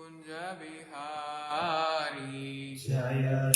Kunja Vihari Jaya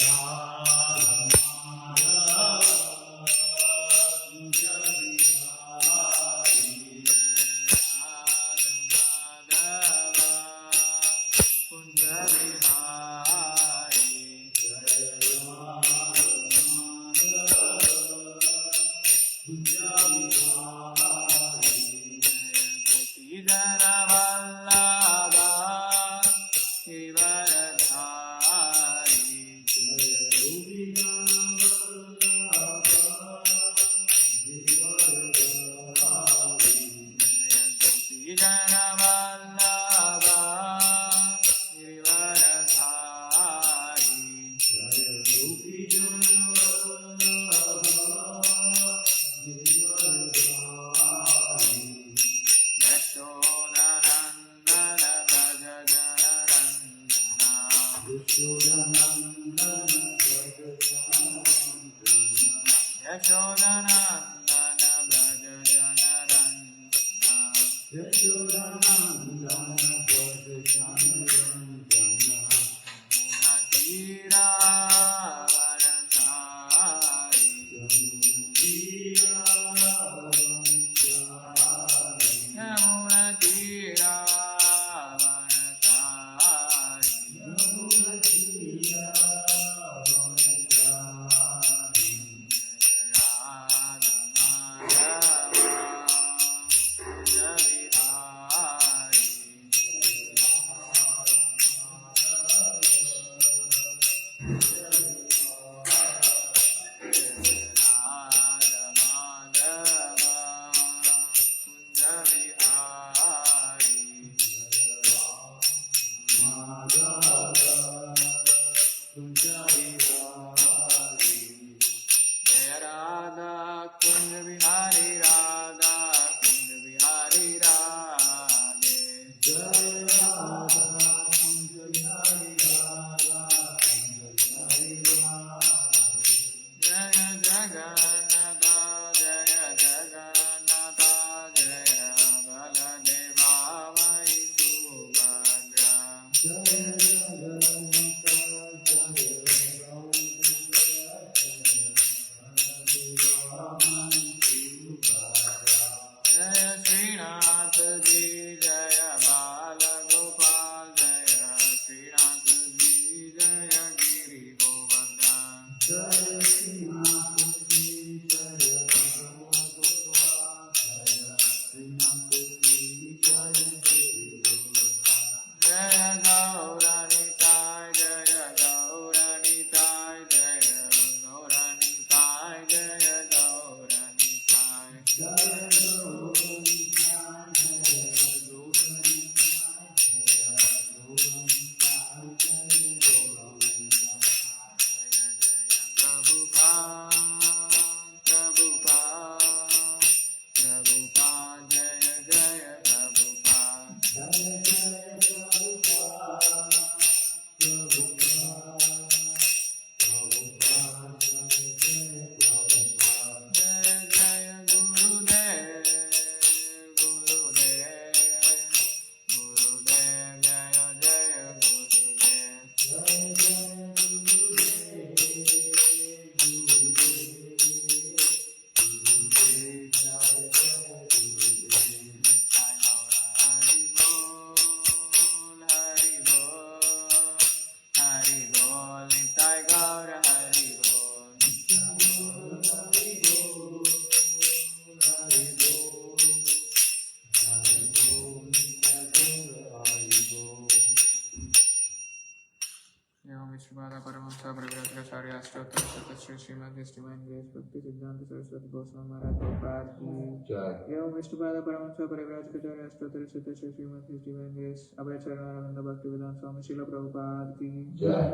Srimad Divine Grace Bhakti Siddhanta Saraswati Goswami Maharaj Prabhupada ki Evam Vishnupada Paramahansa Parivrajacharya Astotara Siddha Srimad Divine Grace Abhay Charanaranda Bhakti Vedanta Swami Srila Prabhupada ki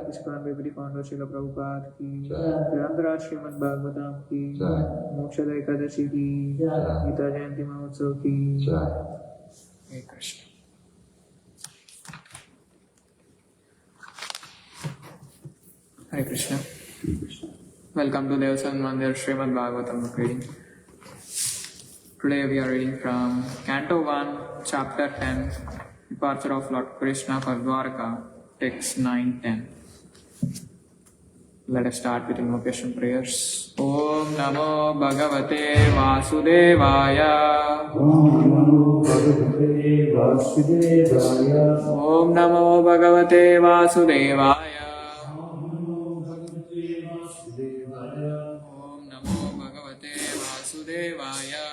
ISKCON Bibli Founder Srila Prabhupada ki Grandhara Shrimadbhagavatam ki Mokshada Ekadashi ki Gita Jayanti Mahotsav ki Hare Krishna. Hare Krishna. Welcome to Devsan Mandir Shrimadbhagavatam reading. Today we are reading from Canto 1, Chapter 10, Departure of Lord Krishna for Dwarka, text 9-10. Let us start with invocation prayers. Om Namo Bhagavate Vasudevaya. Om Namo Bhagavate Vasudevaya. Om Namo Bhagavate Vasudevaya. Om Namo Bhagavate Vasudevaya. Om Namo Bhagavate Vasudevaya.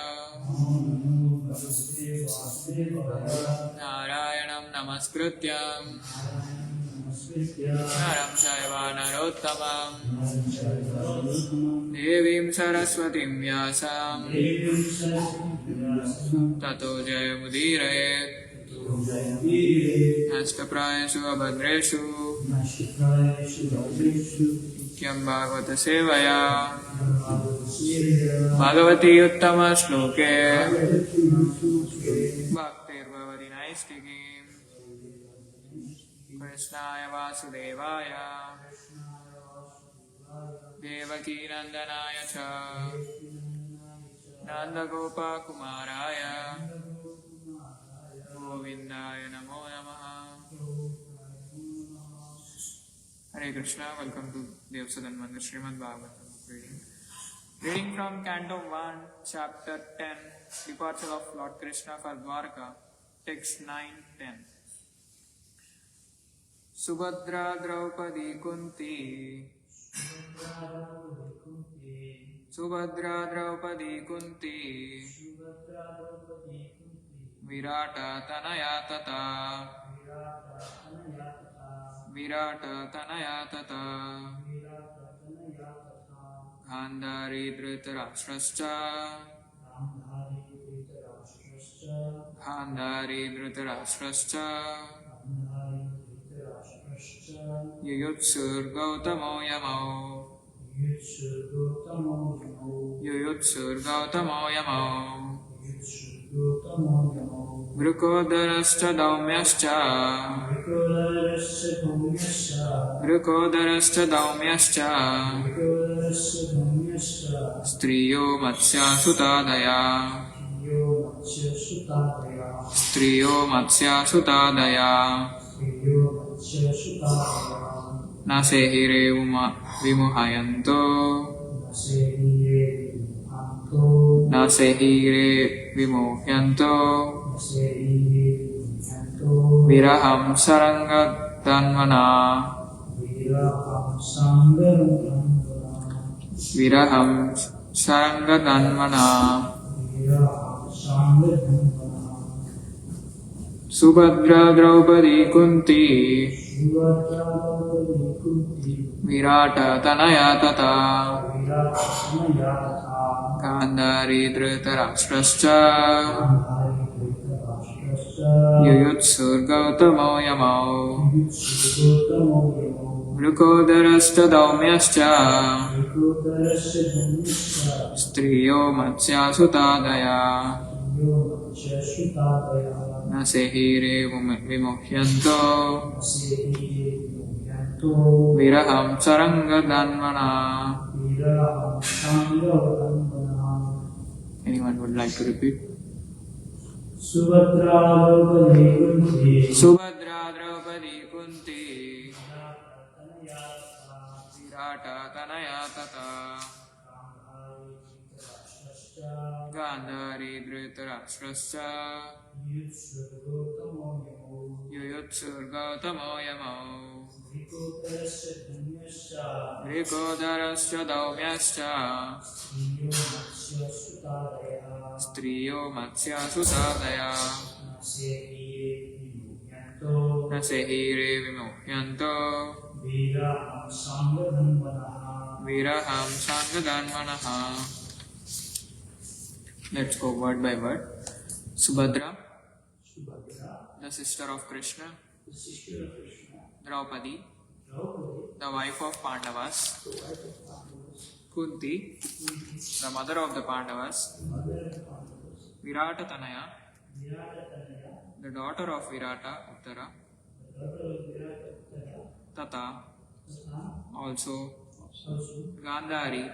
Om Namo Bhagavate Vasudevaya. Narayanam Namaskrityam Namaskritya Naram Chaiva Narottamam Naram Devim Saraswatim Vyasam Devim Saraswatim Tato Jayamudiraye Jayanti Ashtaprayashu Abhadreshu Nashikayesu Bhagaveshu Nityam Bhagavata Sevaya Bhagavasya Bhagavati Uttama Shloke Bhagavati Bhaktir Bhavati Naistiki Krishnaya Vasudevaya Devaki Nandanaya Cha Nandagopa Kumaraya Govindaya Namo Namaha. Hare Krishna, welcome to Devsadan Mandir Shrimadbhagavatam reading. Reading from Canto 1, Chapter 10, Departure of Lord Krishna for Dwarka, text 9-10. Subhadra Draupadi Kunti Subhadra Draupadi Kunti Virata Tanaya Tata Virata Tanaya Tata Gandhari Dhritarashtrascha Gandhari Dhritarashtrascha Yuyutsur Gautamo Yamo Yuyutsur Gautamo Yamo Vrukodarascha Daumyascha Vrukodarascha Daumyascha Striyo Matsya Sutadaya Striyo Matsya Sutadaya Nasehire Vimuhayanto Nasehire Vimuhyanto Viraham Sarangatanvana Viraham Sarangatanvana Subhadra Draupadi Kunti Virata Tanaya Tata Gandhari Dhritarashtrascha Yuyutsur Gautamo Yamo Vrukodarascha Daumyascha Striyo Matsya Sutadaya Nasehire Vimuhyanto Viraham Sarangatanvana. Anyone would like to repeat? Subhadra Draupadi Kunti Virata Tanaya Tata Gandhari Dhritarashtrascha Yuyutsur Gautamo Yamo Vrukodarascha Daumyascha Striyo Matsya Sutadaya Nasehire Vimuhyanto Viraham Sangadanvanaha. Let's go word by word. Subhadra, the sister of Krishna. Draupadi, the wife of Pandavas. Kunti, the mother of the Pandavas. Virata Tanaya, the daughter of Virata, Uttara. Tata, also. Gandhari,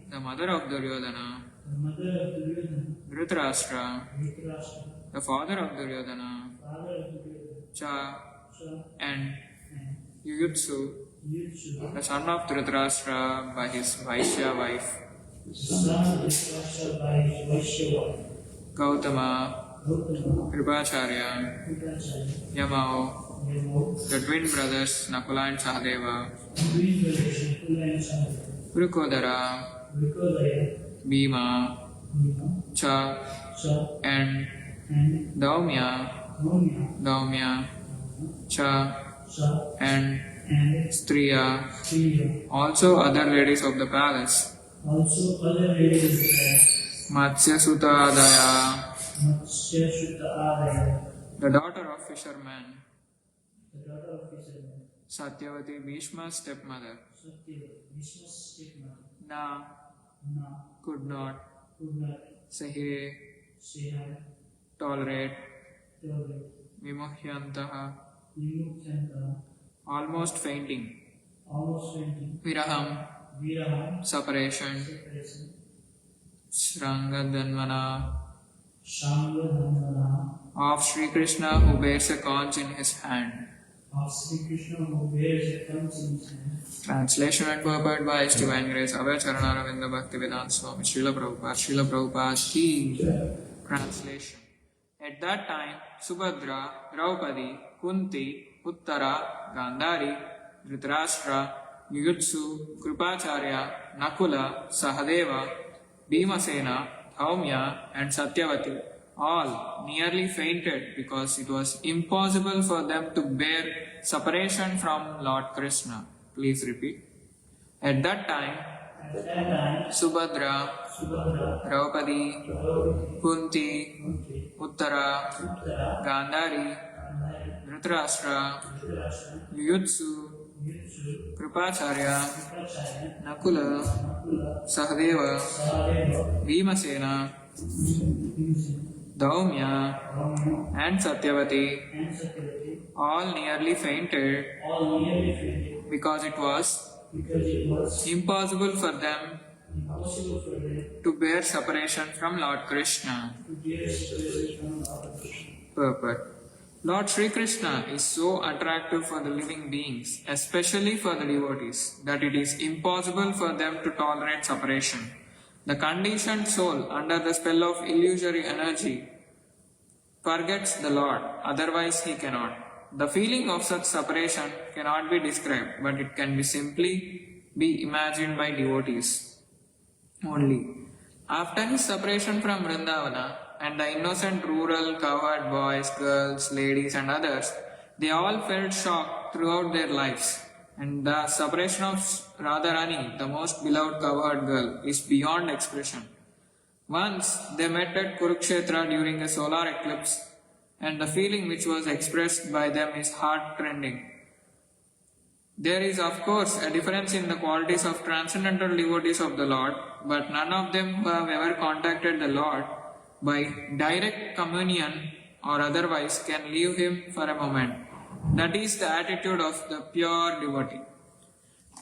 the mother of Duryodhana. Dhritarashtra, the father of Duryodhana. Cha, and Yuyutsu, the son of Dhritarashtra by his Vaishya wife, Gautama, Kripacharya, Yamao, the twin brothers Nakula and Sahadeva, Vrukodara, Bhima, Cha, and Daumya, Cha, and Striya, also other ladies of the palace, Matsya Sutta Adaya, the daughter of fisherman, Satyavati Bhishma's stepmother, Na, could not, Sahe, tolerate, Vimuhyantaha, almost fainting, Viraham, separation, Shrangadanvana, of Sri Krishna who bears a conch in his hand. Translation and purport by His Divine Grace Abhay Charanaravinda Bhaktivedanta Swami Srila Prabhupada Ki. Translation. At that time, Subhadra, Draupadi, Kunti, Uttara, Gandhari, Dhritarashtra, Yuyutsu, Kripacharya, Nakula, Sahadeva, Bhimasena, Dhaumya, and Satyavati all nearly fainted because it was impossible for them to bear separation from Lord Krishna. Please repeat. At that time, Subhadra, Draupadi, Kunti, Uttara, Gandhari, Dhritarashtra, Yuyutsu, Kripacharya, Nakula, Sahadeva, Bhimasena, Dhaumya, and Satyavati all nearly fainted because it was impossible for them to bear separation from Lord Krishna. Purport. Lord Sri Krishna is so attractive for the living beings, especially for the devotees, that it is impossible for them to tolerate separation. The conditioned soul, under the spell of illusory energy, forgets the Lord, otherwise he cannot. The feeling of such separation cannot be described, but it can be simply be imagined by devotees only. After his separation from Vrindavana and the innocent rural cowherd boys, girls, ladies and others, they all felt shock throughout their lives. And the separation of Radharani, the most beloved cowherd girl, is beyond expression. Once they met at Kurukshetra during a solar eclipse, and the feeling which was expressed by them is heart-rending. There is, of course, a difference in the qualities of transcendental devotees of the Lord, but none of them who have ever contacted the Lord by direct communion or otherwise can leave him for a moment. That is the attitude of the pure devotee.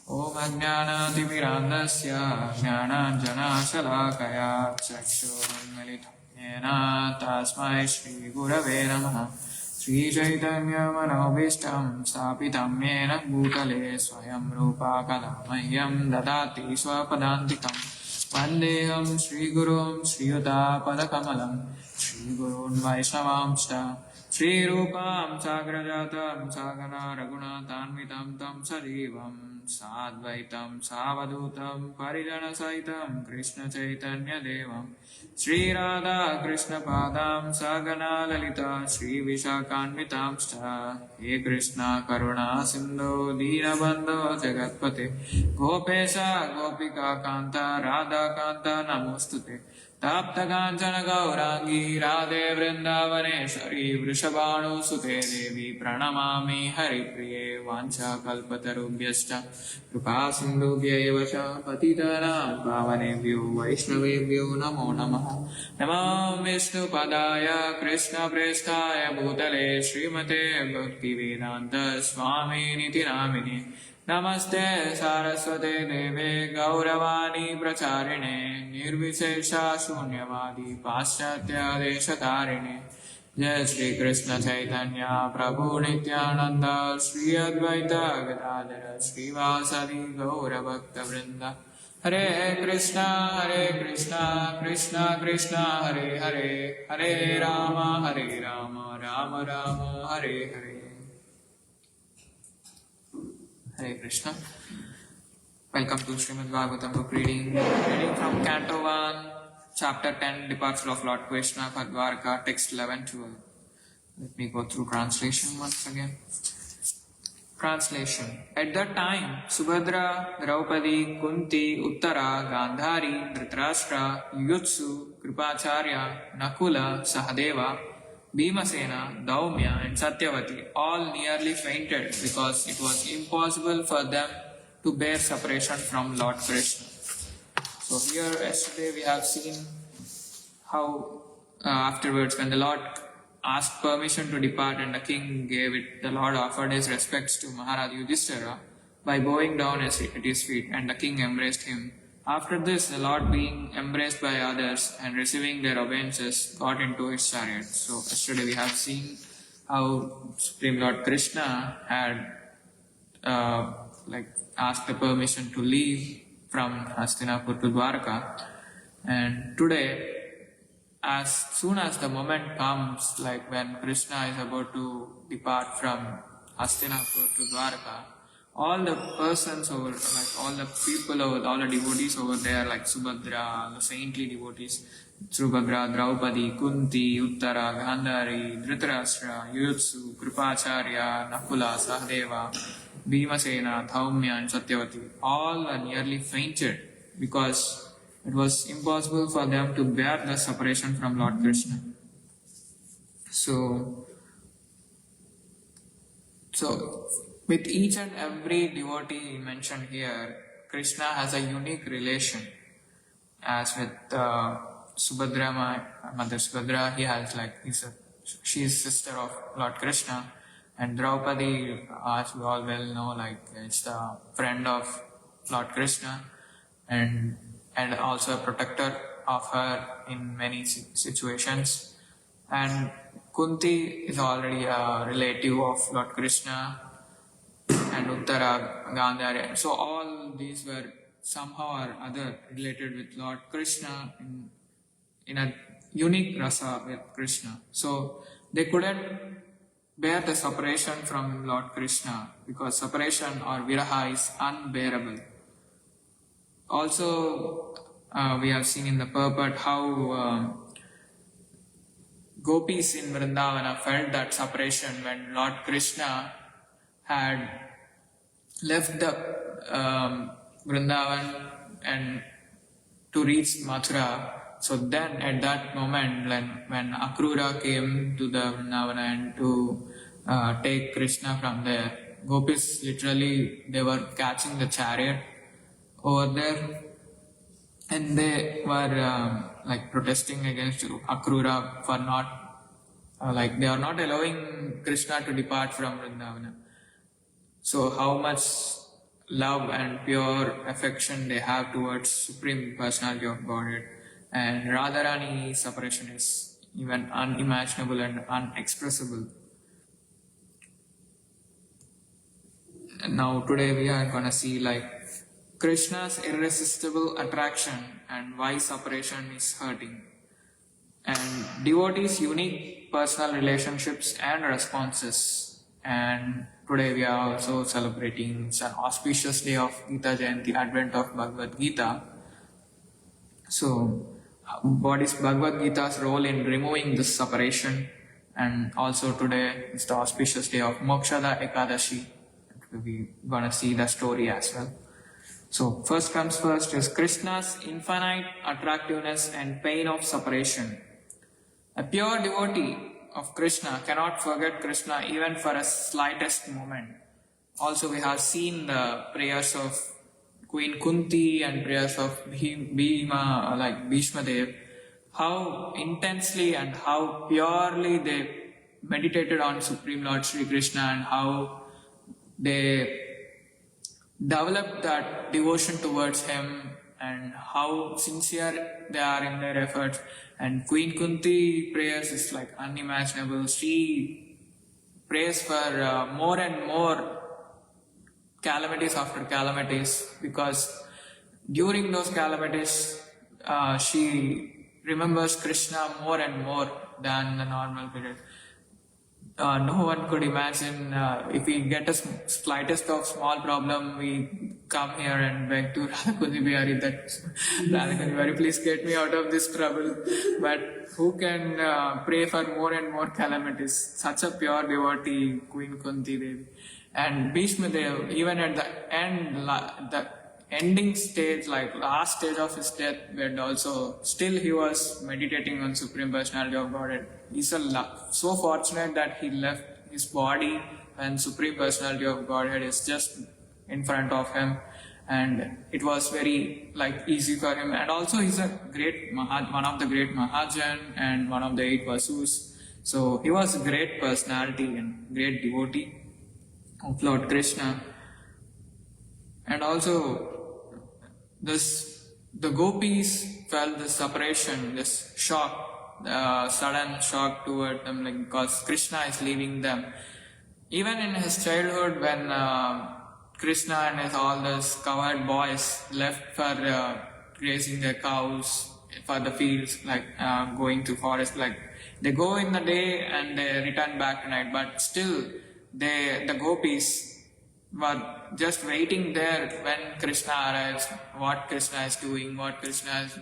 Om Ajnanatimirandasya Jnananjanashalakaya Chakshurunmilitam Yena Tasmai Shri Gurave Namaha Sri Chaitanya Manobishtam Stapitam Yena Bhutale Swayam Rupa Kadamahyam Dadati Swapadantikam Vandeham Sri Gurum Sri Yuta Padakamalam Sri Gurun Vaishnavamshta Sri Rupam Sagrajatam Sagana Raghunatanvitam Tam Sarivam Sadvaitam Savadutam Parijana Saitam Krishna Chaitanya Devam Sri Radha Krishna Padam Sagana Lalita Sri Vishakanvitam Sta He Krishna Karuna Sindhu Dinabandho Jagatpate Gopesha Gopika Kanta Radha Kanta Namostute Tapta Kanchana Gaurangi Radhe Vrindavaneshwari Vrishabhanu Sute Devi Pranamami Haripriye Vancha Kalpatarubhyascha Kripa Sindhubhya Evacha Patitanam Pavanebhyo Vaishnavebhyo Namo Namaha Namam Vishnu Padaya Krishna Prestaya Bhutale Srimate Bhaktivedanta Swami Niti Namini Namaste Saraswate Deve Gauravani Pracharine Nirvishesha Shunyavadi Paschatya Deshatarine Jai Shri Krishna Chaitanya Prabhu Nityananda Shri Advaita Gadadhara Srivasadi Gaura Bhakta Vrinda Hare Krishna Krishna Krishna Hare Hare Hare Rama Rama Rama Hare Hare. Hare Krishna. Welcome to Shrimadbhagavatam book reading. Reading from Canto 1, Chapter 10, Departure of Lord Krishna for Dwarka, text 11-12. Let me go through translation once again. Translation. At that time, Subhadra, Draupadi, Kunti, Uttara, Gandhari, Dhritarashtra, Yuyutsu, Kripacharya, Nakula, Sahadeva, Bhimasena, Daumya and Satyavati all nearly fainted because it was impossible for them to bear separation from Lord Krishna. So here yesterday we have seen how afterwards when the Lord asked permission to depart and the king gave it, the Lord offered his respects to Maharaj Yudhishthira by bowing down at his feet, and the king embraced him. After this, the Lord, being embraced by others and receiving their obeisances, got into his chariot. So yesterday we have seen how Supreme Lord Krishna had asked the permission to leave from Hastinapur to Dwarka, and today, as soon as the moment comes, like when Krishna is about to depart from Hastinapur to Dwarka, all the persons over, all the people over, all the devotees over there, like Subhadra, the saintly devotees, Subhadra, Draupadi, Kunti, Uttara, Gandhari, Dhritarashtra, Yuyutsu, Kripacharya, Nakula, Sahadeva, Bhimasena, Daumya and Satyavati, all were nearly fainted because it was impossible for them to bear the separation from Lord Krishna. So with each and every devotee mentioned here, Krishna has a unique relation. As with Subhadra, Mother Subhadra, she is sister of Lord Krishna, and Draupadi, as we all well know, it's the friend of Lord Krishna, and also a protector of her in many situations. And Kunti is already a relative of Lord Krishna, and Uttara, Gandhari. So all these were somehow or other related with Lord Krishna in a unique rasa with Krishna. So they couldn't bear the separation from Lord Krishna because separation or viraha is unbearable. Also, we have seen in the purport how gopis in Vrindavana felt that separation when Lord Krishna had left the Vrindavan and to reach Mathura. So then at that moment when Akrura came to the Vrindavana and to take Krishna from there, gopis literally, they were catching the chariot over there, and they were protesting against Akrura for not, they are not allowing Krishna to depart from Vrindavana. So how much love and pure affection they have towards Supreme Personality of Godhead, and Radharani's separation is even unimaginable and unexpressible. And now today we are going to see Krishna's irresistible attraction and why separation is hurting, and devotees' unique personal relationships and responses. And today we are also celebrating, it's an auspicious day of Gita Jayanti, advent of Bhagavad Gita. So what is Bhagavad Gita's role in removing this separation? And also today is the auspicious day of Mokshada Ekadashi. We're going to see the story as well. So first comes first is Krishna's infinite attractiveness and pain of separation. A pure devotee of Krishna cannot forget Krishna even for a slightest moment. Also we have seen the prayers of Queen Kunti and prayers of Bhima, Bhishma Dev, how intensely and how purely they meditated on Supreme Lord Sri Krishna, and how they developed that devotion towards him, and how sincere they are in their efforts. And Queen Kunti prayers is like unimaginable. She prays for more and more calamities after calamities, because during those calamities she remembers Krishna more and more than the normal period. No one could imagine if we get a slightest of small problem, we come here and beg to Radhakundi Bihari that Radhakundi Bihari, please get me out of this trouble. But who can pray for more and more calamities? Such a pure devotee, Queen Kunti Devi. And Bhishma Dev, even at the end, the ending stage, like last stage of his deathbed also, still he was meditating on Supreme Personality of Godhead. He's so fortunate that he left his body and Supreme Personality of Godhead is just in front of him, and it was very easy for him. And also he's a great one of the great Mahajan and one of the 8 Vasus. So he was a great personality and great devotee of Lord Krishna. And also the gopis felt this separation, this shock, sudden shock toward them, because Krishna is leaving them. Even in his childhood, when Krishna and all those cowherd boys left for grazing their cows for the fields, going to forest, they go in the day and they return back at night, but still the gopis were just waiting there when Krishna arrives, what Krishna is doing, what Krishna is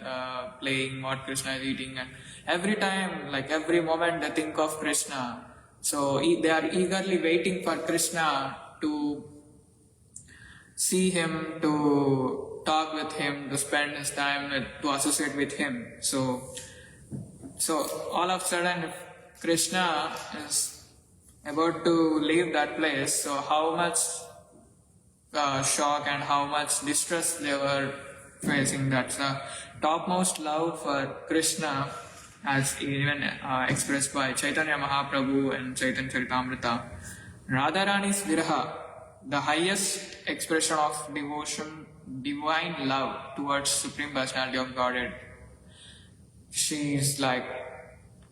playing, what Krishna is eating, and every time, every moment they think of Krishna. So they are eagerly waiting for Krishna to see him, to talk with him, to spend his time to associate with him. So all of a sudden, if Krishna is about to leave that place, so how much shock and how much distress they were facing. That's the topmost love for Krishna, as even expressed by Chaitanya Mahaprabhu and Chaitanya Charitamrita. Radharani's Viraha, the highest expression of devotion, divine love towards Supreme Personality of Godhead. She is like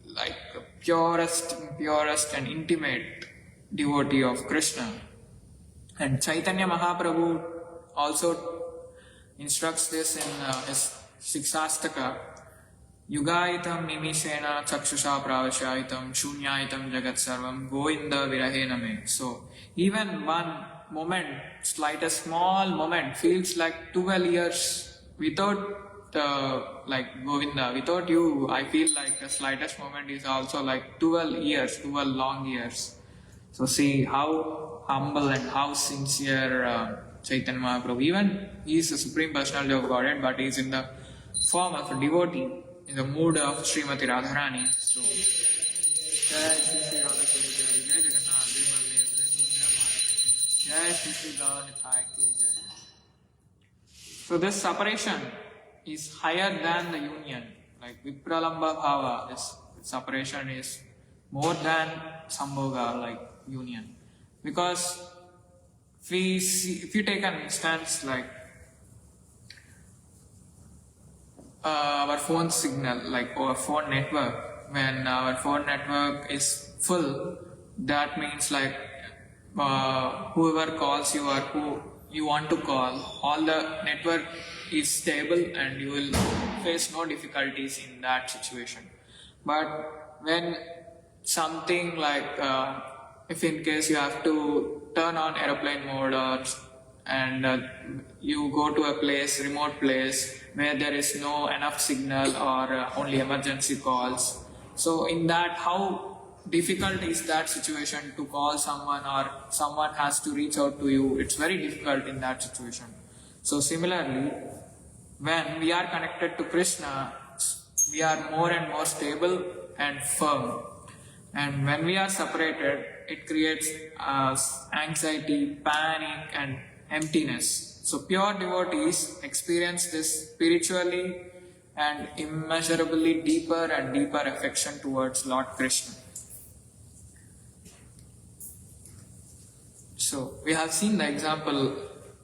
the purest and intimate devotee of Krishna. And Chaitanya Mahaprabhu also instructs this in his Shiksastaka. Yugaitam nimishena chakshusha pravashaitam shunyaitam jagat sarvam goinda virahena me. So even one moment, slightest small moment, feels like 12 years without Govinda. Without you, I feel like the slightest moment is also like 12 years, 12 long years. So see how humble and how sincere Chaitanya Mahaprabhu. Even he is the Supreme Personality of Godhead, but he is in the form of a devotee, in the mood of Srimati Radharani. So, so this separation is higher than the union. Like Vipralamba Bhava, this separation is more than Sambhoga, like union. Because if you take an instance like our phone signal, like our phone network, when our phone network is full, that means whoever calls you or who you want to call, all the network is stable and you will face no difficulties in that situation. But when something if in case you have to turn on aeroplane mode and you go to a remote place where there is no enough signal or only emergency calls. So in that, how difficult is that situation to call someone or someone has to reach out to you? It's very difficult in that situation. So similarly, when we are connected to Krishna, we are more and more stable and firm. And when we are separated, it creates anxiety, panic and emptiness. So pure devotees experience this spiritually and immeasurably deeper and deeper affection towards Lord Krishna. So we have seen the example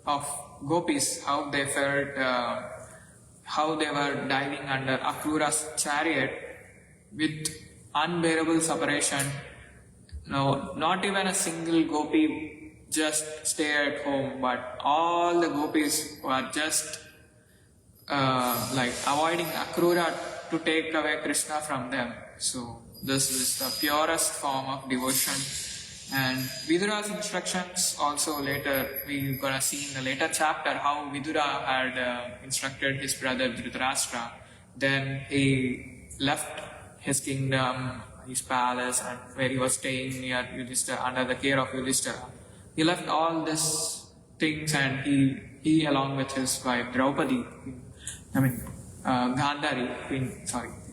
of gopis, how they felt how they were diving under Akrura's chariot with unbearable separation. No, not even a single gopi just stay at home, but all the gopis were just avoiding Akrura to take away Krishna from them. So this is the purest form of devotion. And Vidura's instructions also later, we're gonna see in the later chapter how Vidura had instructed his brother Dhritarashtra. Then he left his kingdom, his palace, and where he was staying near Yudhishthira, under the care of Yudhishthira. He left all these things, and he along with his wife Draupadi,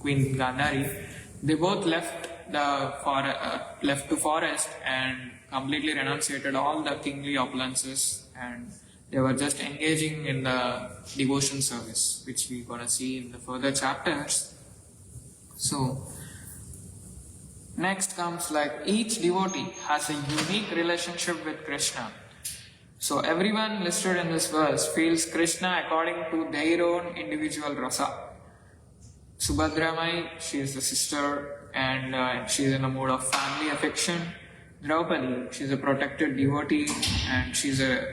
Queen Gandhari, they both left the forest and completely renunciated all the kingly opulences, and they were just engaging in the devotion service, which we're gonna see in the further chapters. So next comes each devotee has a unique relationship with Krishna. So everyone listed in this verse feels Krishna according to their own individual rasa. Subhadramai, she is the sister, and she is in a mood of family affection. Draupadi, she is a protected devotee, and she is a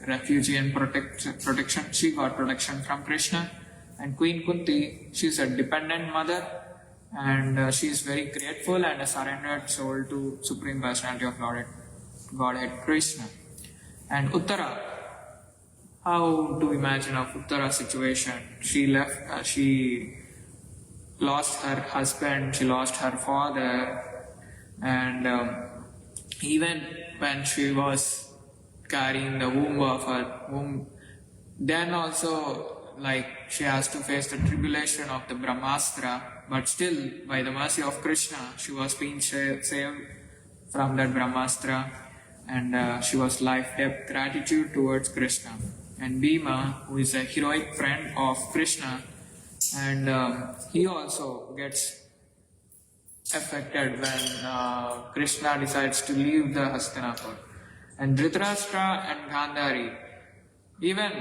refugee and protection. She got protection from Krishna. And Queen Kunti, she is a dependent mother, and she is very grateful and a surrendered soul to Supreme Personality of Godhead Krishna. And Uttara, how to imagine of Uttara's situation? She lost her husband, she lost her father, and even when she was carrying the womb of her womb, then also she has to face the tribulation of the Brahmastra, but still by the mercy of Krishna she was being saved from that Brahmastra, and she was life-depth gratitude towards Krishna. And Bhima, who is a heroic friend of Krishna, and he also gets affected when Krishna decides to leave the Hastinapur. And Dhritarashtra and Gandhari, even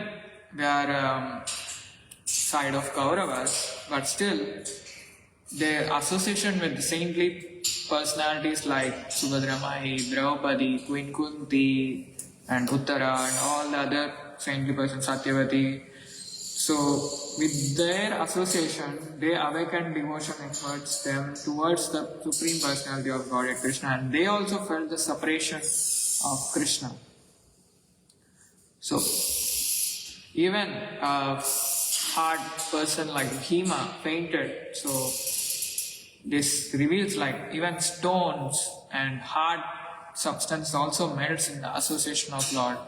they are side of Kauravas, but still their association with the saintly personalities like Subhadramai, Draupadi, Queen Kunti, and Uttara, and all the other saintly persons, Satyavati. So with their association, they awakened devotion towards them, towards the Supreme Personality of Godhead Krishna, and they also felt the separation of Krishna. So even a hard person like Bhima fainted. So this reveals even stones and hard substance also melts in the association of Lord.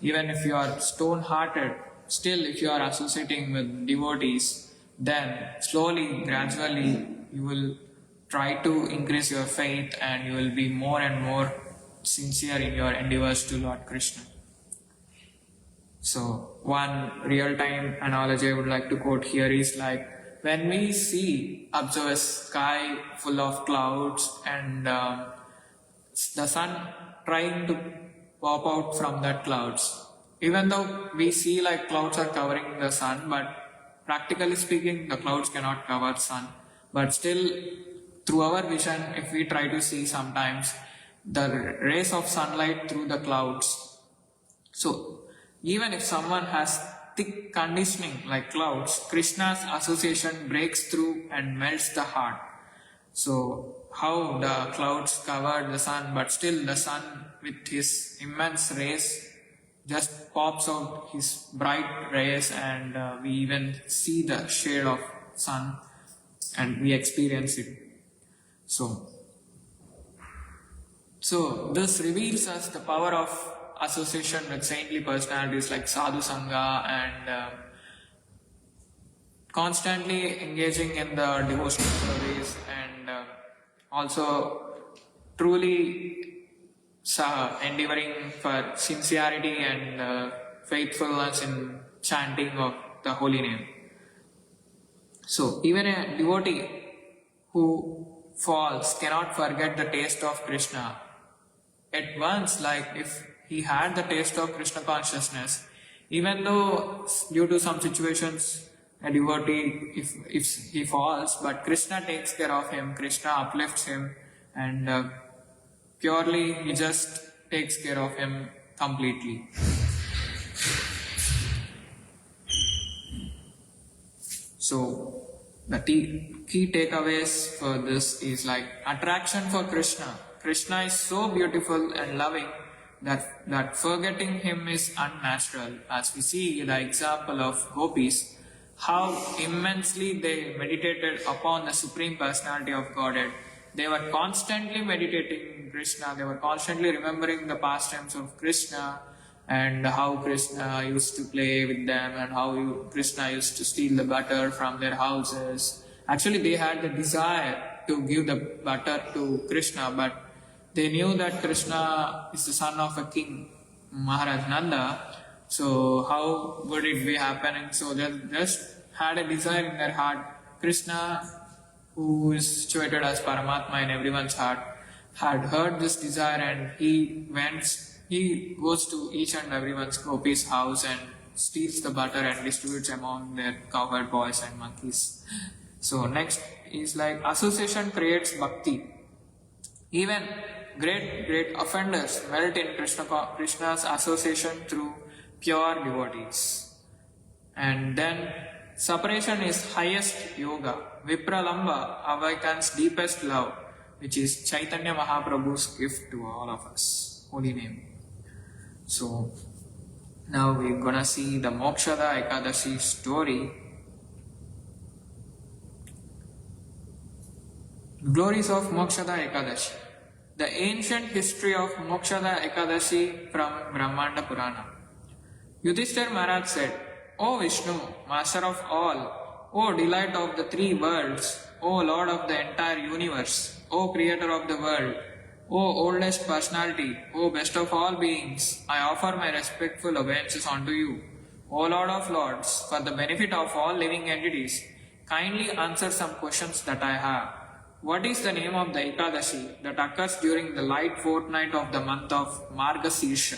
Even if you are stone-hearted, still if you are associating with devotees, then slowly, gradually, you will try to increase your faith and you will be more and more sincere in your endeavors to Lord Krishna. So one real-time analogy I would like to quote here is when we observe a sky full of clouds and the sun trying to pop out from that clouds. Even though we see clouds are covering the sun, but practically speaking, the clouds cannot cover sun. But still, through our vision, if we try to see sometimes the rays of sunlight through the clouds. So even if someone has thick conditioning like clouds, Krishna's association breaks through and melts the heart. So how the clouds covered the sun, but still the sun with his immense rays just pops out his bright rays, and we even see the shade of sun and we experience it. So this reveals us the power of association with saintly personalities like Sadhu Sangha, and constantly engaging in the devotional service, and also truly endeavoring for sincerity and faithfulness in chanting of the holy name. So even a devotee who falls cannot forget the taste of Krishna. At once, if he had the taste of Krishna consciousness, even though due to some situations a devotee if he falls, but Krishna takes care of him, Krishna uplifts him, and purely he just takes care of him completely. So the key takeaways for this is like attraction for Krishna. Krishna is so beautiful and loving that forgetting him is unnatural. As we see the example of gopis, how immensely they meditated upon the Supreme Personality of Godhead. They were constantly meditating Krishna, they were constantly remembering the pastimes of Krishna and how Krishna used to play with them and how Krishna used to steal the butter from their houses. Actually, they had the desire to give the butter to Krishna, but they knew that Krishna is the son of a king, Maharaj Nanda. So how would it be happening? So they just had a desire in their heart. Krishna, who is situated as Paramatma in everyone's heart, had heard this desire, and he goes to each and everyone's gopis' house and steals the butter and distributes among their cowherd boys and monkeys. So next is like association creates bhakti. Even great offenders melt in Krishna's association through pure devotees. And then separation is highest yoga. Vipralamba awakens deepest love, which is Chaitanya Mahaprabhu's gift to all of us. Holy name. So now we're gonna see the Mokshada Ekadashi story. Glories of Mokshada Ekadashi. The ancient history of Mokshada Ekadashi from Brahmanda Purana. Yudhishthira Maharaj said, O Vishnu, Master of all, O delight of the three worlds, O Lord of the entire universe, O Creator of the world, O oldest personality, O best of all beings, I offer my respectful obeisances unto you. O Lord of Lords, for the benefit of all living entities, kindly answer some questions that I have. What is the name of the Ekadashi that occurs during the light fortnight of the month of Margasirsha,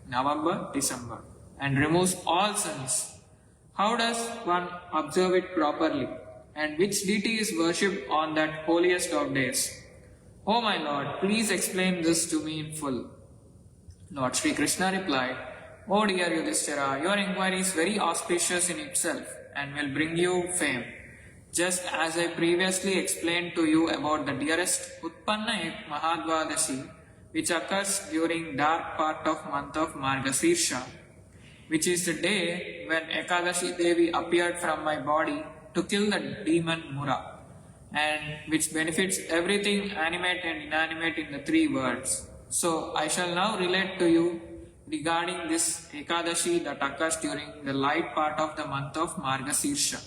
November, December, and removes all sins? How does one observe it properly? And which deity is worshipped on that holiest of days? O my Lord, please explain this to me in full. Lord Sri Krishna replied, O dear Yudhishthira, your inquiry is very auspicious in itself and will bring you fame. Just as I previously explained to you about the dearest Utpanna Mahadvadashi, which occurs during dark part of month of Margasirsha, which is the day when Ekadashi Devi appeared from my body to kill the demon Mura, and which benefits everything animate and inanimate in the three worlds. So I shall now relate to you regarding this Ekadashi that occurs during the light part of the month of Margasirsha.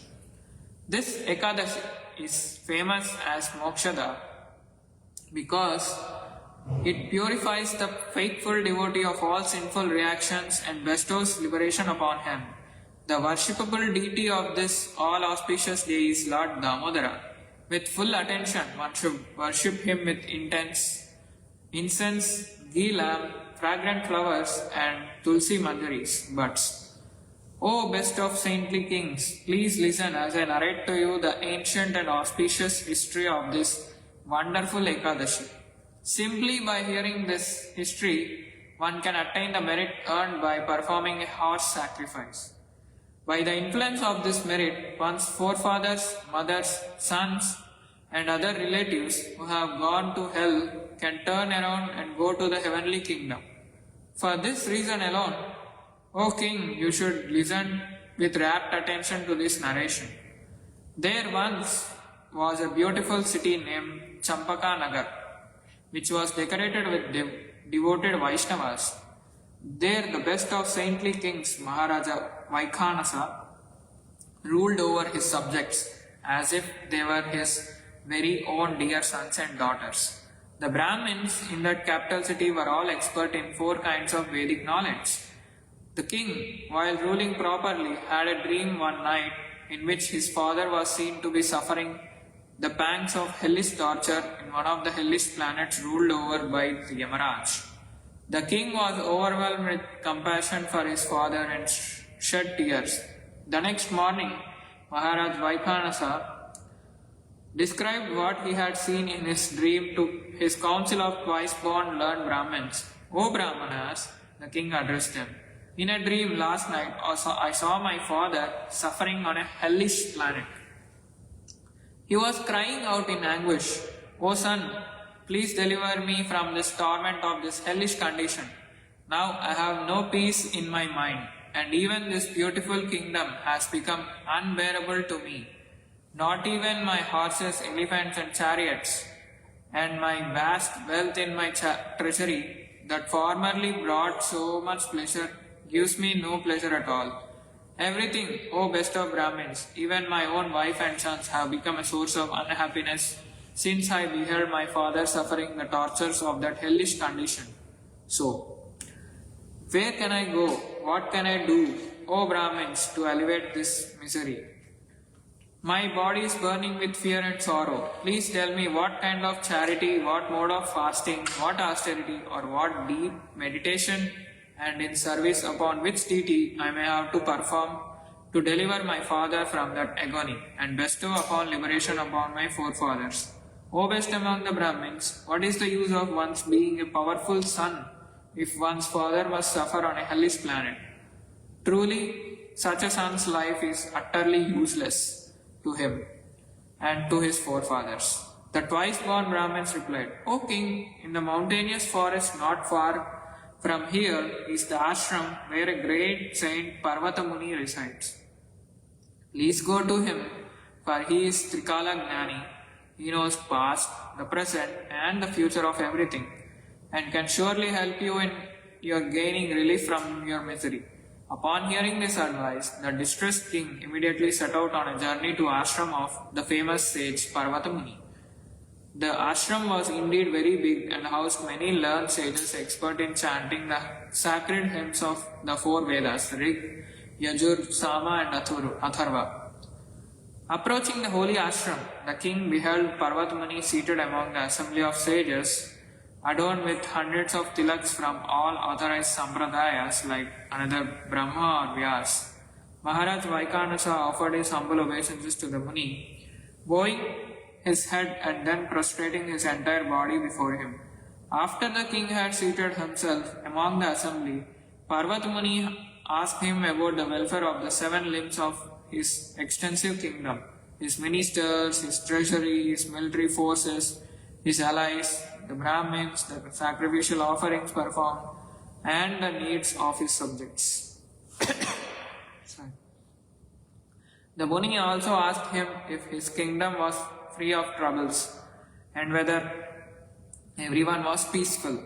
This Ekadashi is famous as Mokshada because it purifies the faithful devotee of all sinful reactions and bestows liberation upon him. The worshipable deity of this all auspicious day is Lord Damodara. With full attention, one should worship him with incense, ghee lamp, fragrant flowers, and tulsi manjaris, buds. O best of saintly kings, please listen as I narrate to you the ancient and auspicious history of this wonderful Ekadashi. Simply by hearing this history, one can attain the merit earned by performing a horse sacrifice. By the influence of this merit, one's forefathers, mothers, sons, and other relatives who have gone to hell can turn around and go to the heavenly kingdom. For this reason alone, O king, you should listen with rapt attention to this narration. There once was a beautiful city named Champaka Nagar, which was decorated with devoted Vaishnavas. There the best of saintly kings, Maharaja Vaikhanasa, ruled over his subjects as if they were his very own dear sons and daughters. The Brahmins in that capital city were all expert in 4 kinds of Vedic knowledge. The king, while ruling properly, had a dream one night in which his father was seen to be suffering the pangs of hellish torture in one of the hellish planets ruled over by the Yamaraj. The king was overwhelmed with compassion for his father and shed tears. The next morning, Maharaj Vaikhanasa described what he had seen in his dream to his council of twice-born learned Brahmins. O Brahmanas, the king addressed them. In a dream last night, I saw my father suffering on a hellish planet. He was crying out in anguish, O son, please deliver me from this torment of this hellish condition. Now I have no peace in my mind, and even this beautiful kingdom has become unbearable to me. Not even my horses, elephants and chariots, and my vast wealth in my treasury that formerly brought so much pleasure gives me no pleasure at all. Everything, O best of Brahmins, even my own wife and sons have become a source of unhappiness since I beheld my father suffering the tortures of that hellish condition. So, where can I go? What can I do, O Brahmins, to alleviate this misery? My body is burning with fear and sorrow. Please tell me what kind of charity, what mode of fasting, what austerity, or what deep meditation and in service upon which deity I may have to perform to deliver my father from that agony and bestow upon liberation upon my forefathers. O best among the Brahmins, what is the use of one's being a powerful son if one's father must suffer on a hellish planet? Truly, such a son's life is utterly useless to him and to his forefathers. The twice-born Brahmins replied, O king, in the mountainous forest not far from here is the ashram where a great saint Parvata Muni resides. Please go to him, for he is Trikala Gnani. He knows past, the present and the future of everything, and can surely help you in your gaining relief from your misery. Upon hearing this advice, the distressed king immediately set out on a journey to ashram of the famous sage Parvata Muni. The ashram was indeed very big and housed many learned sages expert in chanting the sacred hymns of the four Vedas, Rig, Yajur, Sama and Atharva. Approaching the holy ashram, the king beheld Parvata Muni seated among the assembly of sages, adorned with hundreds of tilaks from all authorized sampradayas like another Brahma or Vyas. Maharaj Vaikhanasa offered his humble obeisances to the Muni, bowing his head and then prostrating his entire body before him. After the king had seated himself among the assembly, Parvata Muni asked him about the welfare of the 7 limbs of his extensive kingdom, his ministers, his treasury, his military forces, his allies, the Brahmins, the sacrificial offerings performed, and the needs of his subjects. The Muni also asked him if his kingdom was free of troubles and whether everyone was peaceful,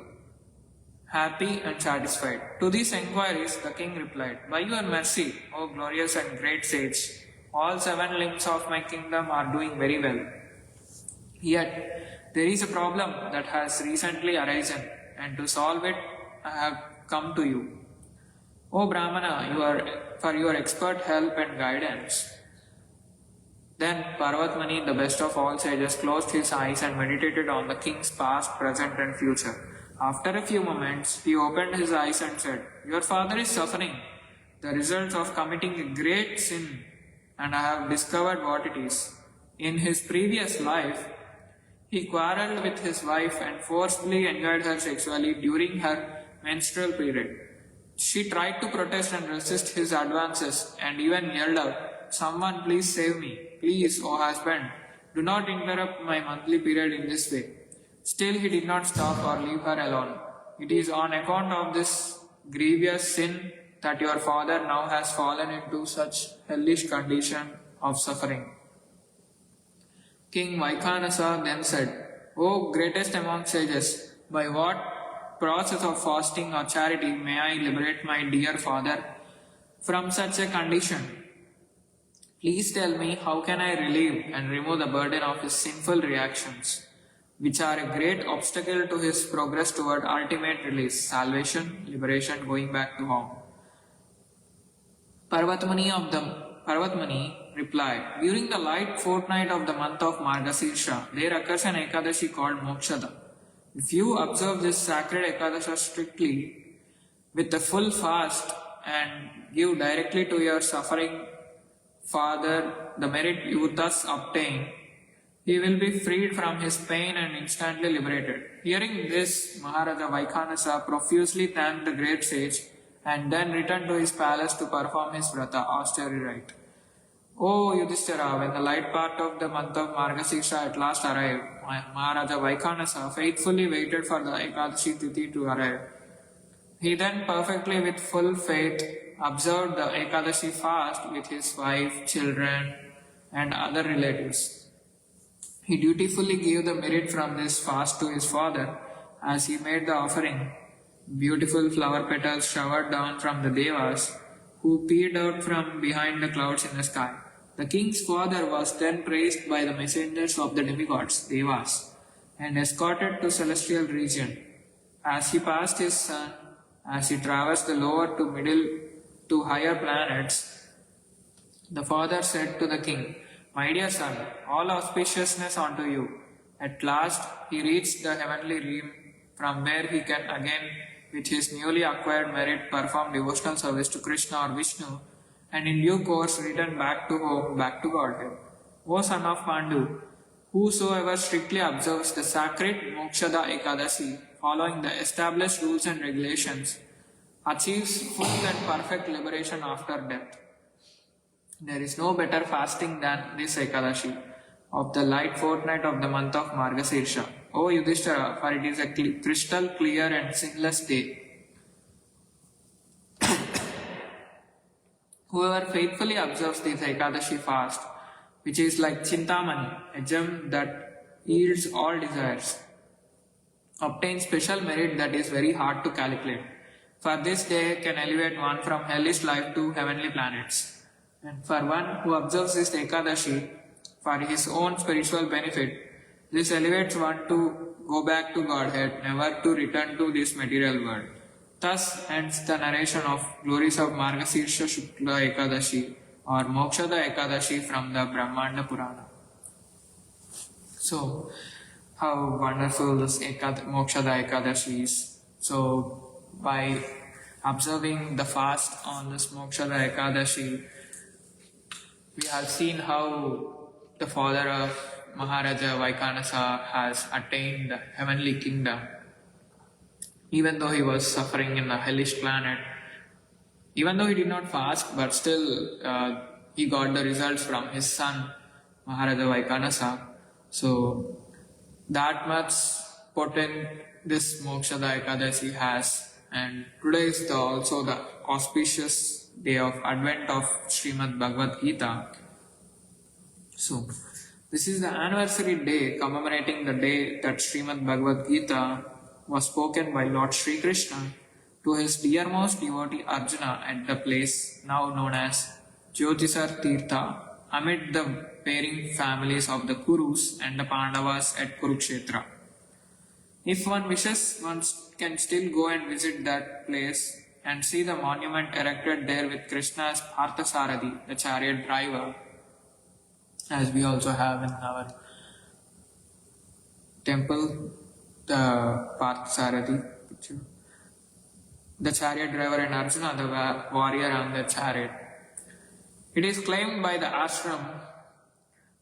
happy and satisfied. To these enquiries, the king replied, By your mercy, O glorious and great sage, all 7 limbs of my kingdom are doing very well. Yet, there is a problem that has recently arisen, and to solve it, I have come to you. O Brahmana, for your expert help and guidance. Then Parvata Muni, the best of all sages, closed his eyes and meditated on the king's past, present and future. After a few moments, he opened his eyes and said, Your father is suffering, the result of committing a great sin, and I have discovered what it is. In his previous life, he quarrelled with his wife and forcibly enjoyed her sexually during her menstrual period. She tried to protest and resist his advances and even yelled out, Someone please save me. Please, O husband, do not interrupt my monthly period in this way. Still he did not stop or leave her alone. It is on account of this grievous sin that your father now has fallen into such hellish condition of suffering. King Vaikhanasa then said, O greatest among sages, by what process of fasting or charity may I liberate my dear father from such a condition? Please tell me how can I relieve and remove the burden of his sinful reactions, which are a great obstacle to his progress toward ultimate release, salvation, liberation, going back to home. Parvata Muni replied, During the light fortnight of the month of Margasirsha, there occurs an Ekadashi called Mokshada. If you observe this sacred Ekadashi strictly, with the full fast and give directly to your suffering Father, the merit you thus obtain, he will be freed from his pain and instantly liberated. Hearing this, Maharaja Vaikhanasa profusely thanked the great sage and then returned to his palace to perform his vrata, austere rite. O Yudhishthira, when the light part of the month of Margasirsha at last arrived, Maharaja Vaikhanasa faithfully waited for the Ekadashi Tithi to arrive. He then perfectly with full faith observed the Ekadashi fast with his wife, children and other relatives. He dutifully gave the merit from this fast to his father as he made the offering. Beautiful flower petals showered down from the Devas, who peered out from behind the clouds in the sky. The king's father was then praised by the messengers of the demigods, Devas, and escorted to celestial region. As he passed his son, as he traversed the lower to middle to higher planets, the father said to the king, "My dear son, all auspiciousness unto you." At last he reached the heavenly realm, from where he can again, with his newly acquired merit, perform devotional service to Krishna or Vishnu, and in due course return back to home, back to Godhead. O son of Pandu, whosoever strictly observes the sacred Mokshada Ekadashi, following the established rules and regulations, achieves full and perfect liberation after death. There is no better fasting than this Ekadashi of the light fortnight of the month of Margasirsha. O Yudhishthira, for it is a crystal clear and sinless day. Whoever faithfully observes this Ekadashi fast, which is like Chintamani, a gem that yields all desires, obtains special merit that is very hard to calculate. For this day can elevate one from hellish life to heavenly planets. And for one who observes this Ekadashi for his own spiritual benefit, this elevates one to go back to Godhead, never to return to this material world. Thus ends the narration of Glories of Margasirsha Shukla Ekadashi or Mokshada Ekadashi from the Brahmanda Purana. So, how wonderful this Mokshada Ekadashi is. So, by observing the fast on this Mokshada Ekadashi, we have seen how the father of Maharaja Vaikhanasa has attained the heavenly kingdom. Even though he was suffering in the hellish planet, even though he did not fast, but still he got the results from his son, Maharaja Vaikhanasa. So that much potent this Mokshada Ekadashi has. And today is also the auspicious day of Advent of Srimad Bhagavad Gita. So this is the anniversary day commemorating the day that Srimad Bhagavad Gita was spoken by Lord Sri Krishna to his dearmost devotee Arjuna at the place now known as Jyotisar Tirtha amid the pairing families of the Kurus and the Pandavas at Kurukshetra. If one wishes, one can still go and visit that place and see the monument erected there with Krishna as Parthasarathi, the chariot driver, as we also have in our temple, the Parthasarathi picture. The chariot driver and Arjuna, the warrior on the chariot. It is claimed by the ashram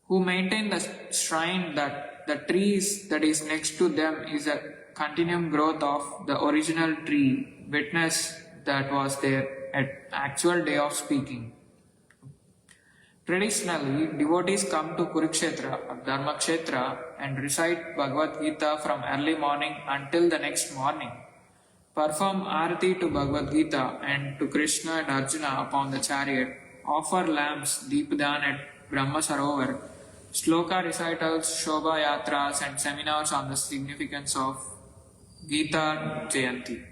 who maintain the shrine that the trees that is next to them is a continuum growth of the original tree, witness that was there at actual day of speaking. Traditionally, devotees come to Kurukshetra, Dharmakshetra, and recite Bhagavad Gita from early morning until the next morning. Perform Arati to Bhagavad Gita and to Krishna and Arjuna upon the chariot. Offer lamps, Deepdan at Brahma Sarovar. Shloka recitals, Shobha Yatras, and seminars on the significance of Gita Jayanti.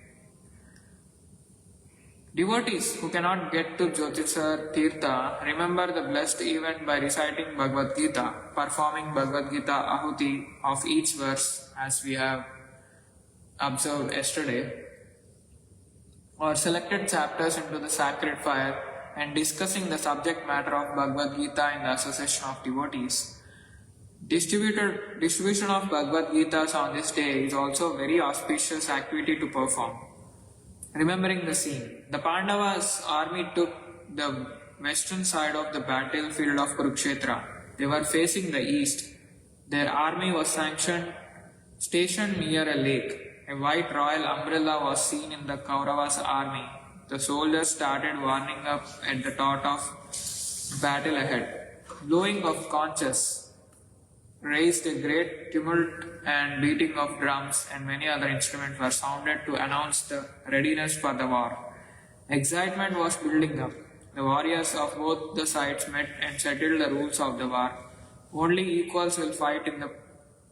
Devotees who cannot get to Jyotisar Tirtha remember the blessed event by reciting Bhagavad Gita, performing Bhagavad Gita Ahuti of each verse as we have observed yesterday, or selected chapters into the sacred fire and discussing the subject matter of Bhagavad Gita in the association of devotees. Distribution of Bhagavad Gitas on this day is also a very auspicious activity to perform. Remembering the scene, the Pandavas' army took the western side of the battlefield of Kurukshetra. They were facing the east. Their army was stationed near a lake. A white royal umbrella was seen in the Kauravas' army. The soldiers started warming up at the thought of battle ahead. Blowing of conches raised a great tumult, and beating of drums and many other instruments were sounded to announce the readiness for the war. Excitement was building up. The warriors of both the sides met and settled the rules of the war. Only equals will fight in the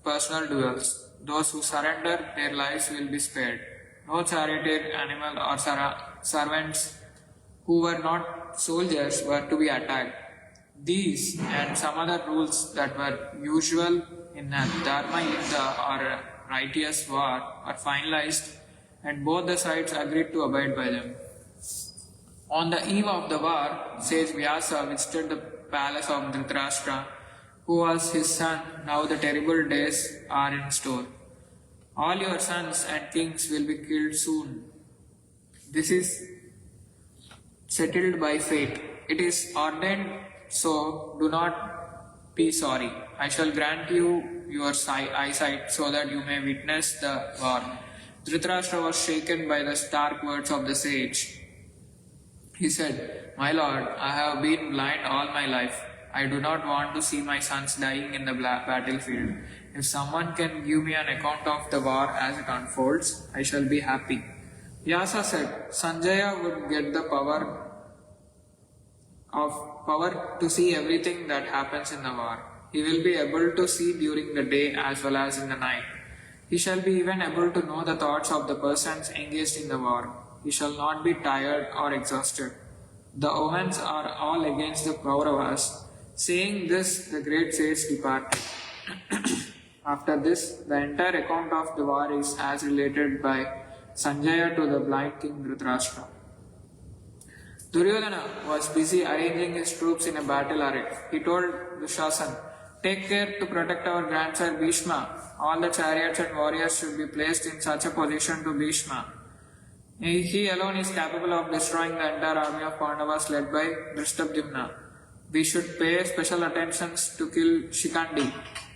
personal duels. Those who surrender their lives will be spared. No charioteer, animal or servants who were not soldiers were to be attacked. These and some other rules that were usual in a Dharma Yuddha or a righteous war are finalized, and both the sides agreed to abide by them. On the eve of the war, sage Vyasa visited the palace of Dhritarashtra, who was his son. Now the terrible days are in store. All your sons and kings will be killed soon. This is settled by fate. It is ordained, so do not be sorry. I shall grant you your eyesight so that you may witness the war. Dhritarashtra was shaken by the stark words of the sage. He said, "My lord, I have been blind all my life. I do not want to see my sons dying in the battlefield. If someone can give me an account of the war as it unfolds, I shall be happy." Vyasa said, Sanjaya would get the power to see everything that happens in the war. He will be able to see during the day as well as in the night. He shall be even able to know the thoughts of the persons engaged in the war. He shall not be tired or exhausted. The omens are all against the Kauravas. Saying this, the great sage departed. After this, the entire account of the war is as related by Sanjaya to the blind king Dhritarashtra. Duryodhana was busy arranging his troops in a battle array. He told Dushasan, "Take care to protect our grandsire Bhishma. All the chariots and warriors should be placed in such a position to Bhishma. He alone is capable of destroying the entire army of Pandavas led by Drishtabdyumna. We should pay special attentions to kill Shikandi.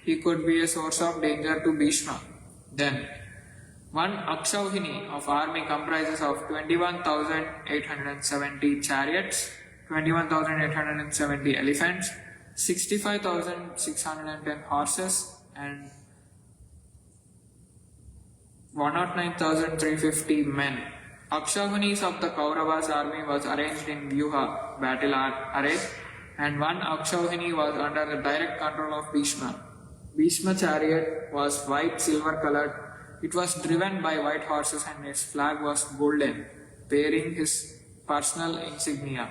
He could be a source of danger to Bhishma." Then, one Akshauhini of army comprises of 21,870 chariots, 21,870 elephants, 65,610 horses, and 109,350 men. Akshauhinis of the Kauravas army was arranged in Vyuha, battle array, and one Akshauhini was under the direct control of Bhishma. Bhishma's chariot was white silver colored. It was driven by white horses and its flag was golden, bearing his personal insignia.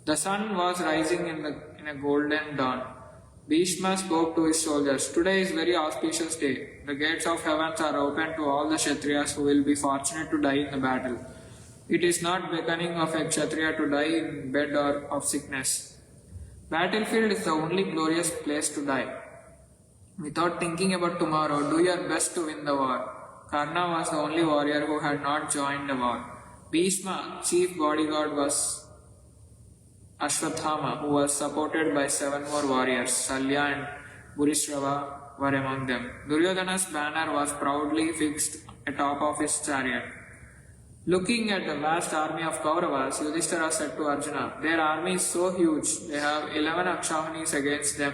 The sun was rising in a golden dawn. Bhishma spoke to his soldiers, "Today is very auspicious day. The gates of heavens are open to all the Kshatriyas who will be fortunate to die in the battle. It is not becoming of a Kshatriya to die in bed or of sickness. Battlefield is the only glorious place to die. Without thinking about tomorrow, do your best to win the war." Karna was the only warrior who had not joined the war. Bhishma, chief bodyguard, was Ashwathama, who was supported by 7 more warriors. Salya and Burishrava were among them. Duryodhana's banner was proudly fixed atop of his chariot. Looking at the vast army of Kauravas, Yudhishthira said to Arjuna, "Their army is so huge. They have 11 Akshauhinis against them.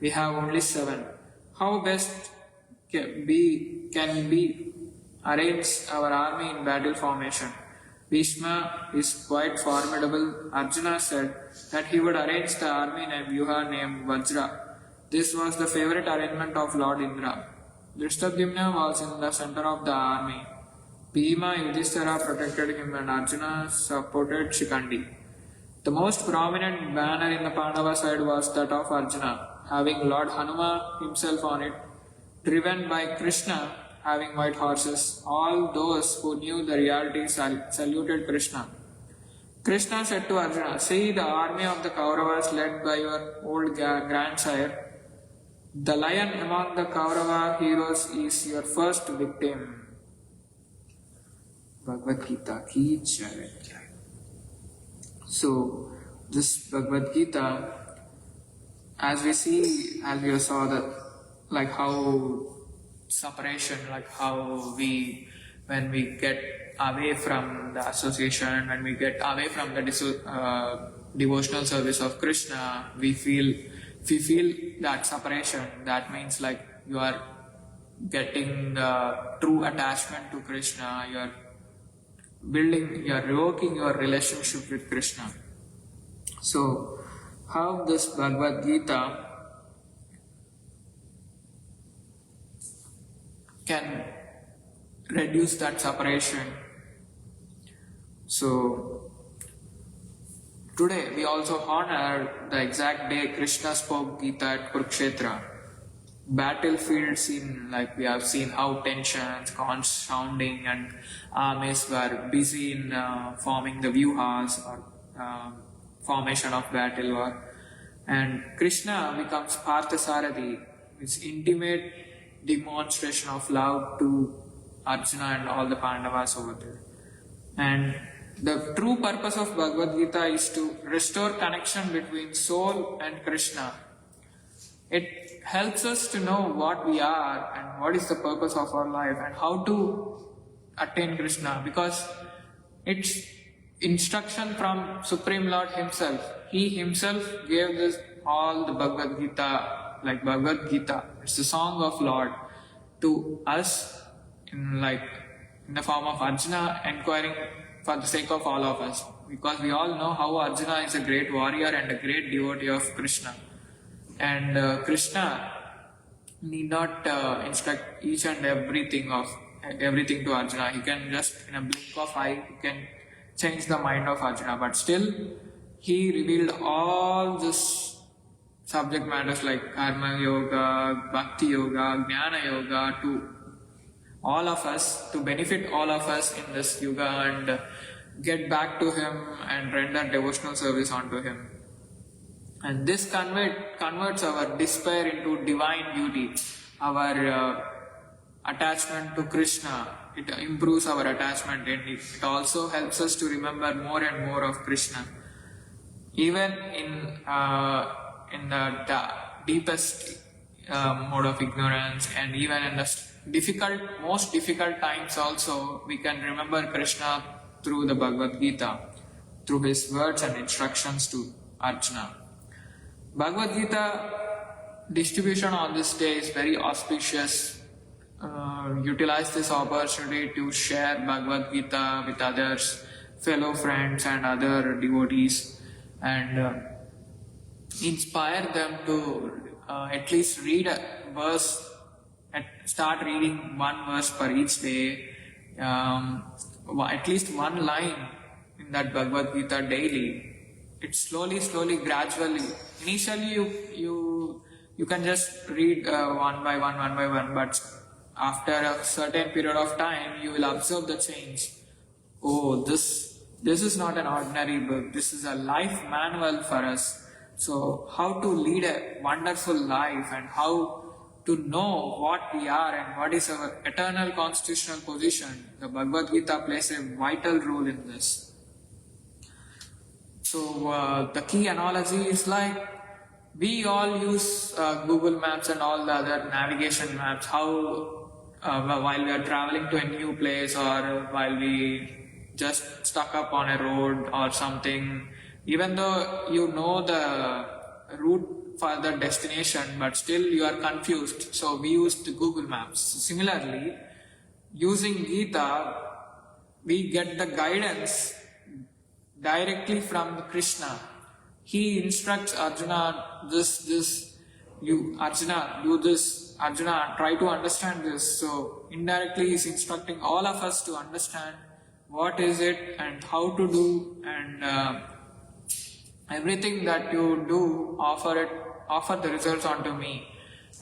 We have only 7. How best can we arrange our army in battle formation?" Bhishma is quite formidable. Arjuna said that he would arrange the army in a vyuha named Vajra. This was the favorite arrangement of Lord Indra. Drishtabdyumna was in the center of the army. Bhima, Yudhishthira protected him and Arjuna supported Shikandi. The most prominent banner in the Pandava side was that of Arjuna, having Lord Hanuma himself on it, driven by Krishna, having white horses. All those who knew the reality saluted Krishna. Krishna said to Arjuna, "See the army of the Kauravas led by your old grandsire. The lion among the Kaurava heroes is your first victim." Bhagavad Gita ki jai. So, this Bhagavad Gita, as we saw that, like how separation, like how when we get away from the association, when we get away from the devotional service of Krishna, we feel that separation. That means like you are getting the true attachment to Krishna, you are revoking your relationship with Krishna. So, how this Bhagavad Gita can reduce that separation? So, today we also honor the exact day Krishna spoke Gita at Kurukshetra. Battlefield scene, like we have seen how tensions, guns sounding, and armies were busy in forming the vyuhas or formation of battle war. And Krishna becomes Parthasarathi, which intimate demonstration of love to Arjuna and all the Pandavas over there. And the true purpose of Bhagavad Gita is to restore connection between soul and Krishna. It helps us to know what we are and what is the purpose of our life and how to attain Krishna, because it's instruction from Supreme Lord Himself. He Himself gave this all the Bhagavad Gita, like Bhagavad Gita. It's the song of Lord to us in the form of Arjuna inquiring for the sake of all of us, because we all know how Arjuna is a great warrior and a great devotee of Krishna. And Krishna need not instruct each and everything to Arjuna. He can just, in a blink of eye, he can change the mind of Arjuna. But still, he revealed all this subject matters like Karma Yoga, Bhakti Yoga, Jnana Yoga to all of us, to benefit all of us in this Yuga and get back to Him and render devotional service unto Him. And this converts our despair into divine beauty, our attachment to Krishna. It improves our attachment, and it also helps us to remember more and more of Krishna. Even in the deepest mode of ignorance, and even in the most difficult times also, we can remember Krishna through the Bhagavad Gita, through His words and instructions to Arjuna. Bhagavad Gita distribution on this day is very auspicious. Utilize this opportunity to share Bhagavad Gita with others, fellow friends and other devotees, and inspire them to at least read a verse, start reading one verse per each day, at least one line in that Bhagavad Gita daily. It's slowly, gradually. Initially, you can just read one by one, but after a certain period of time, you will observe the change. Oh, this is not an ordinary book. This is a life manual for us. So, how to lead a wonderful life and how to know what we are and what is our eternal constitutional position. The Bhagavad Gita plays a vital role in this. So the key analogy is like we all use Google Maps and all the other navigation maps. How while we are traveling to a new place or while we just stuck up on a road or something, even though you know the route for the destination, but still you are confused. So we used Google Maps. Similarly, using Gita, we get the guidance directly from Krishna. He instructs Arjuna, Arjuna, do this. Arjuna, try to understand this. So indirectly he is instructing all of us to understand what is it and how to do, and everything that you do, offer the results onto me,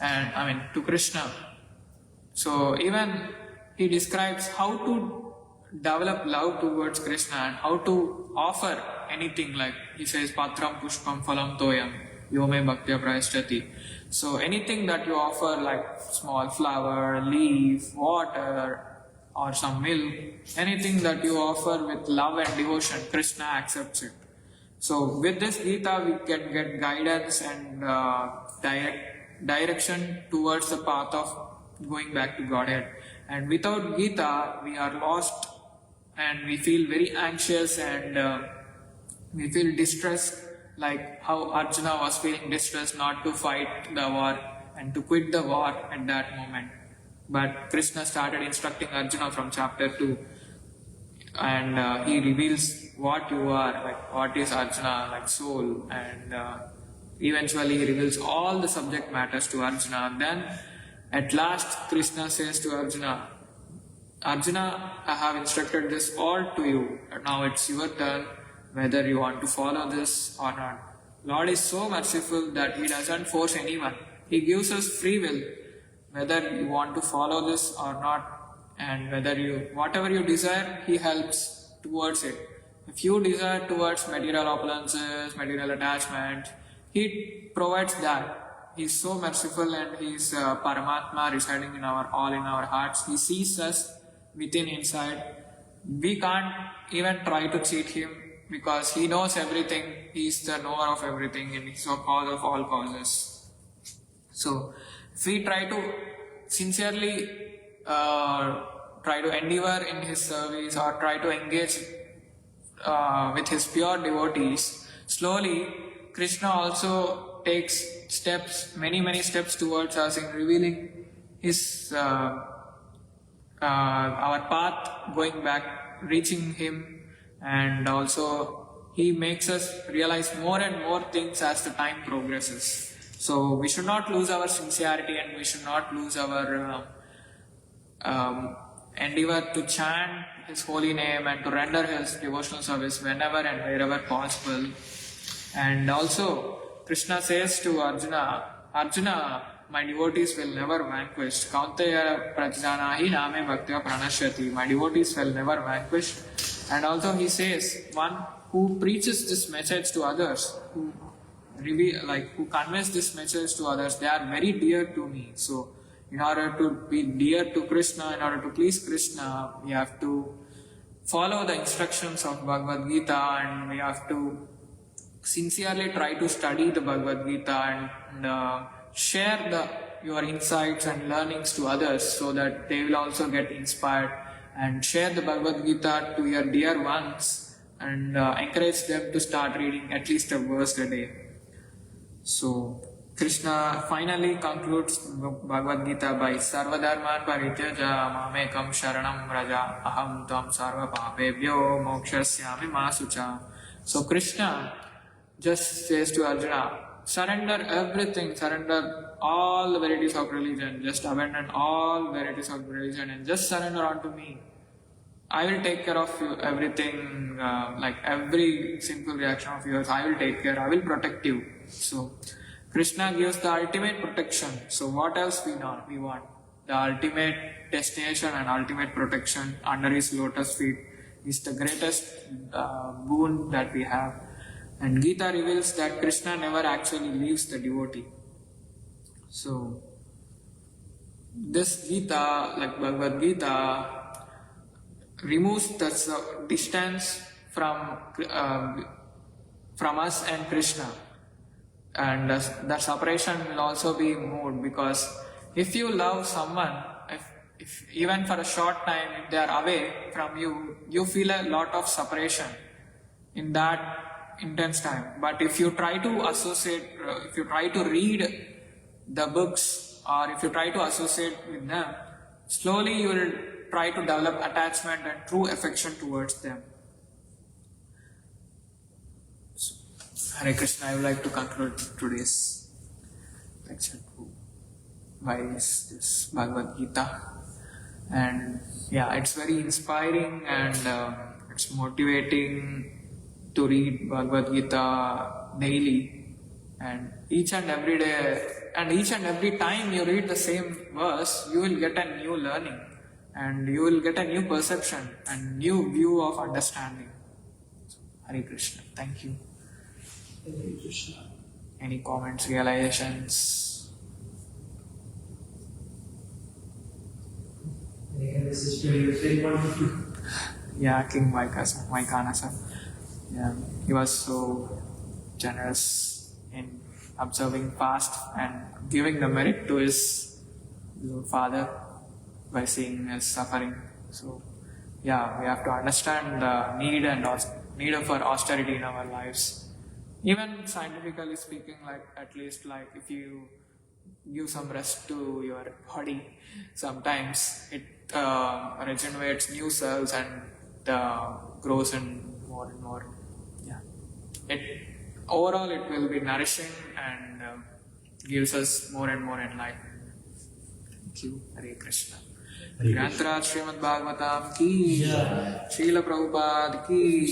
and to Krishna. So even he describes how to develop love towards Krishna and how to offer anything, like he says, Patram Pushpam Phalam Toyam Yome Bhaktya Prayashtati. So anything that you offer, like small flower, leaf, water, or some milk, anything that you offer with love and devotion, Krishna accepts it. So with this Gita, we can get guidance and direction towards the path of going back to Godhead. And without Gita, we are lost and we feel very anxious and we feel distressed, like how Arjuna was feeling distressed not to fight the war and to quit the war at that moment. But Krishna started instructing Arjuna from chapter 2, and he reveals what you are, like what is Arjuna, like soul, and eventually he reveals all the subject matters to Arjuna. Then at last Krishna says to Arjuna, Arjuna, I have instructed this all to you, now it's your turn whether you want to follow this or not. Lord is so merciful that He doesn't force anyone. He gives us free will, whether you want to follow this or not, and whatever you desire, He helps towards it. If you desire towards material opulences, material attachment, He provides that. He is so merciful, and He is Paramatma residing in our hearts. He sees us within inside. We can't even try to cheat Him, because He knows everything. He is the knower of everything, and He is the cause of all causes. So, if we try to sincerely try to endeavor in His service or try to engage with His pure devotees, slowly Krishna also takes steps, many steps towards us in revealing His our path going back, reaching Him. And also He makes us realize more and more things as the time progresses. So we should not lose our sincerity, and we should not lose our endeavor to chant His holy name and to render His devotional service whenever and wherever possible. And also Krishna says to Arjuna, Arjuna, my devotees will never vanquish. Kaunteya prajanahi name bhaktya pranashyati. My devotees will never vanquish. And also He says, one who preaches this message to others, who conveys this message to others, they are very dear to me. So in order to be dear to Krishna, in order to please Krishna, we have to follow the instructions of Bhagavad Gita, and we have to sincerely try to study the Bhagavad Gita and share your insights and learnings to others, so that they will also get inspired, and share the Bhagavad Gita to your dear ones and encourage them to start reading at least a verse a day. So Krishna finally concludes Bhagavad Gita by Sarvadharman parityaja mamekam sharanam vraja aham tvam sarva papebhyo mokshasyami masucha. So Krishna just says to Arjuna, surrender everything, surrender all the varieties of religion, just abandon all varieties of religion and just surrender unto me. I will take care of you, everything, like every single reaction of yours, I will take care, I will protect you. So Krishna gives the ultimate protection. So what else we want? The ultimate destination and ultimate protection under His lotus feet is the greatest boon that we have. And Gita reveals that Krishna never actually leaves the devotee. So this Gita, like Bhagavad Gita, removes the distance from us and Krishna. And the separation will also be moved, because if you love someone, if even for a short time, if they are away from you, you feel a lot of separation in that intense time. But if you try to associate, if you try to read the books, or if you try to associate with them, slowly you will try to develop attachment and true affection towards them. Hare Krishna, I would like to conclude today's lecture by this Bhagavad Gita. And yeah, it's very inspiring and it's motivating to read Bhagavad Gita daily. And each and every day, and each and every time you read the same verse, you will get a new learning. And you will get a new perception and new view of understanding. Hare Krishna. Thank you. Hare Krishna. Any comments, realizations? This is very wonderful. Yeah, King Vaikana sir. Yeah, he was so generous in observing fast and giving the merit to his father by seeing his suffering. So, yeah, we have to understand the need for austerity in our lives. Even scientifically speaking, like at least like if you give some rest to your body, sometimes it regenerates new cells and grows in more and more. Yeah, overall it will be nourishing and gives us more and more enlightenment. Thank you. Hare Krishna. Granthraj Shrimadbhagavatam ki Srila Prabhupada ki